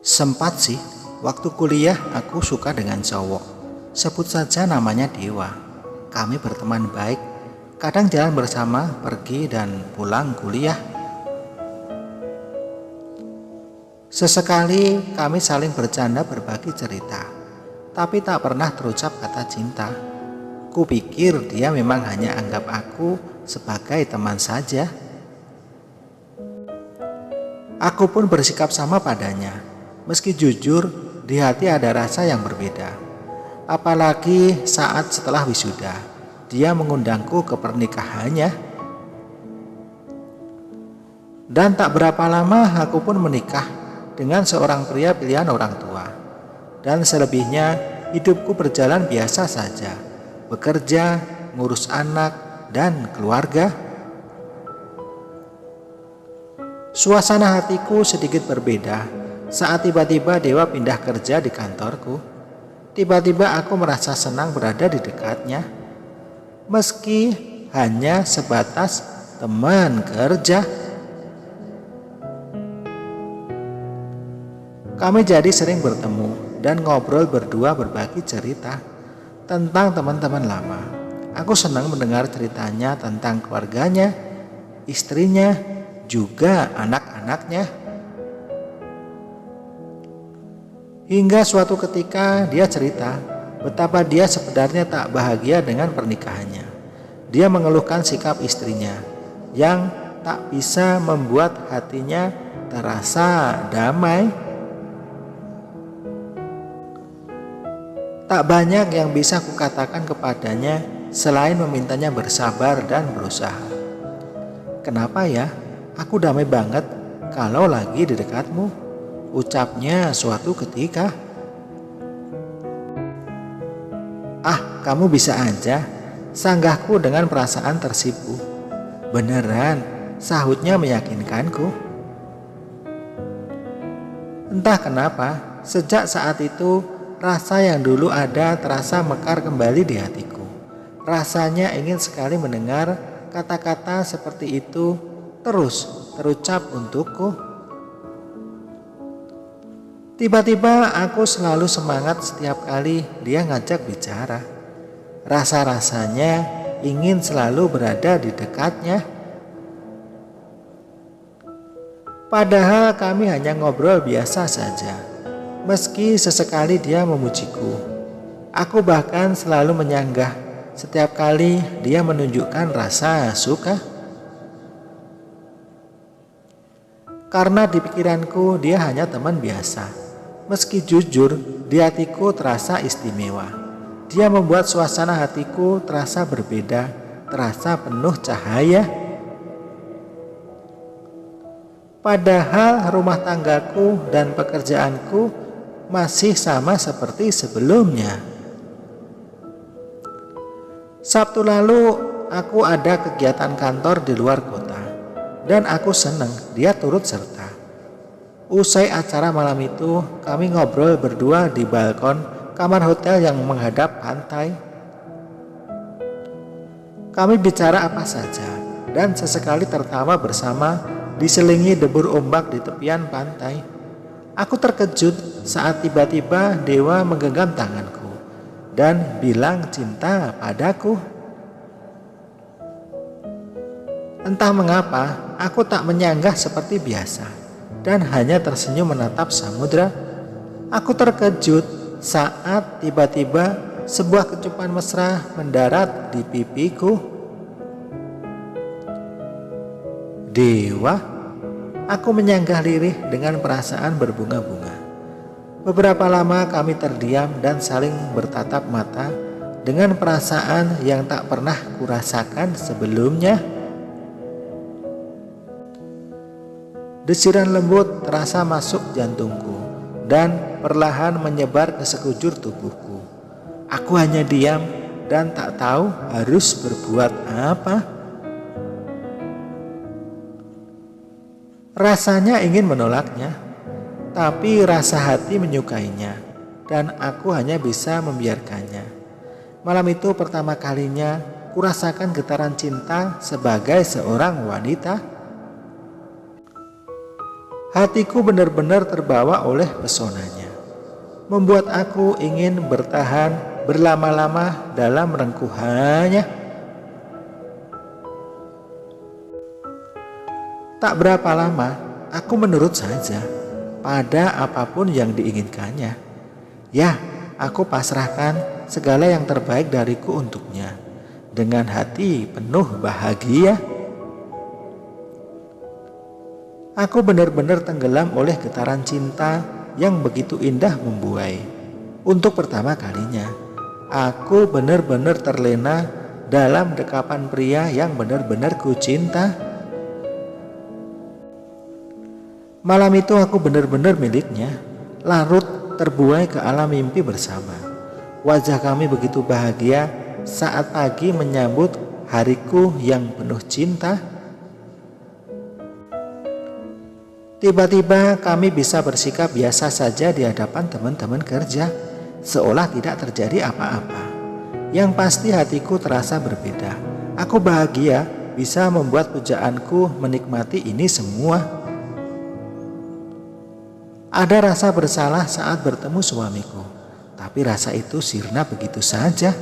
Sempat sih, waktu kuliah aku suka dengan cowok. Sebut saja namanya Dewa. Kami berteman baik, kadang jalan bersama, pergi dan pulang kuliah. Sesekali kami saling bercanda berbagi cerita, tapi tak pernah terucap kata cinta. Kupikir dia memang hanya anggap aku sebagai teman saja. Aku pun bersikap sama padanya. Meski jujur, di hati ada rasa yang berbeda. Apalagi saat setelah wisuda, dia mengundangku ke pernikahannya. Dan tak berapa lama aku pun menikah dengan seorang pria pilihan orang tua. Dan selebihnya hidupku berjalan biasa saja. Bekerja, ngurus anak, dan keluarga. Suasana hatiku sedikit berbeda saat tiba-tiba Dewa pindah kerja di kantorku. Tiba-tiba aku merasa senang berada di dekatnya, meski hanya sebatas teman kerja. Kami jadi sering bertemu dan ngobrol berdua berbagi cerita tentang teman-teman lama. Aku senang mendengar ceritanya tentang keluarganya, istrinya, juga anak-anaknya. Hingga suatu ketika dia cerita betapa dia sebenarnya tak bahagia dengan pernikahannya. Dia mengeluhkan sikap istrinya yang tak bisa membuat hatinya terasa damai. Tak banyak yang bisa kukatakan kepadanya selain memintanya bersabar dan berusaha. Kenapa ya? Aku damai banget kalau lagi di dekatmu, ucapnya suatu ketika. Ah, kamu bisa aja, sanggahku dengan perasaan tersipu. Beneran, sahutnya meyakinkanku. Entah kenapa, sejak saat itu rasa yang dulu ada terasa mekar kembali di hatiku. Rasanya ingin sekali mendengar kata-kata seperti itu terus terucap untukku. Tiba-tiba aku selalu semangat setiap kali dia ngajak bicara. Rasa-rasanya ingin selalu berada di dekatnya. Padahal kami hanya ngobrol biasa saja. Meski sesekali dia memujiku. Aku bahkan selalu menyanggah setiap kali dia menunjukkan rasa suka. Karena di pikiranku dia hanya teman biasa. Meski jujur, di hatiku terasa istimewa. Dia membuat suasana hatiku terasa berbeda, terasa penuh cahaya. Padahal rumah tanggaku dan pekerjaanku masih sama seperti sebelumnya. Sabtu lalu aku ada kegiatan kantor di luar kota, dan aku senang dia turut serta. Usai acara malam itu, kami ngobrol berdua di balkon kamar hotel yang menghadap pantai. Kami bicara apa saja dan sesekali tertawa bersama diselingi debur ombak di tepian pantai. Aku terkejut saat tiba-tiba Dewa menggenggam tanganku dan bilang cinta padaku. Entah mengapa, aku tak menyanggah seperti biasa dan hanya tersenyum menatap samudra. Aku terkejut saat tiba-tiba sebuah kecupan mesra mendarat di pipiku. Dewa, aku menyanggah lirih dengan perasaan berbunga-bunga. Beberapa lama kami terdiam dan saling bertatap mata dengan perasaan yang tak pernah kurasakan sebelumnya. Desiran lembut terasa masuk jantungku dan perlahan menyebar ke sekujur tubuhku. Aku hanya diam dan tak tahu harus berbuat apa. Rasanya ingin menolaknya, tapi rasa hati menyukainya dan aku hanya bisa membiarkannya. Malam itu pertama kalinya kurasakan getaran cinta sebagai seorang wanita. Hatiku benar-benar terbawa oleh pesonanya, membuat aku ingin bertahan berlama-lama dalam rengkuhannya. Tak berapa lama, aku menurut saja pada apapun yang diinginkannya. Ya, aku pasrahkan segala yang terbaik dariku untuknya dengan hati penuh bahagia. Aku benar-benar tenggelam oleh getaran cinta yang begitu indah membuai. Untuk pertama kalinya, aku benar-benar terlena dalam dekapan pria yang benar-benar ku cinta. Malam itu aku benar-benar miliknya, larut terbuai ke alam mimpi bersama. Wajah kami begitu bahagia saat pagi menyambut hariku yang penuh cinta. Tiba-tiba kami bisa bersikap biasa saja di hadapan teman-teman kerja, seolah tidak terjadi apa-apa. Yang pasti hatiku terasa berbeda. Aku bahagia bisa membuat pujaanku menikmati ini semua. Ada rasa bersalah saat bertemu suamiku, tapi rasa itu sirna begitu saja.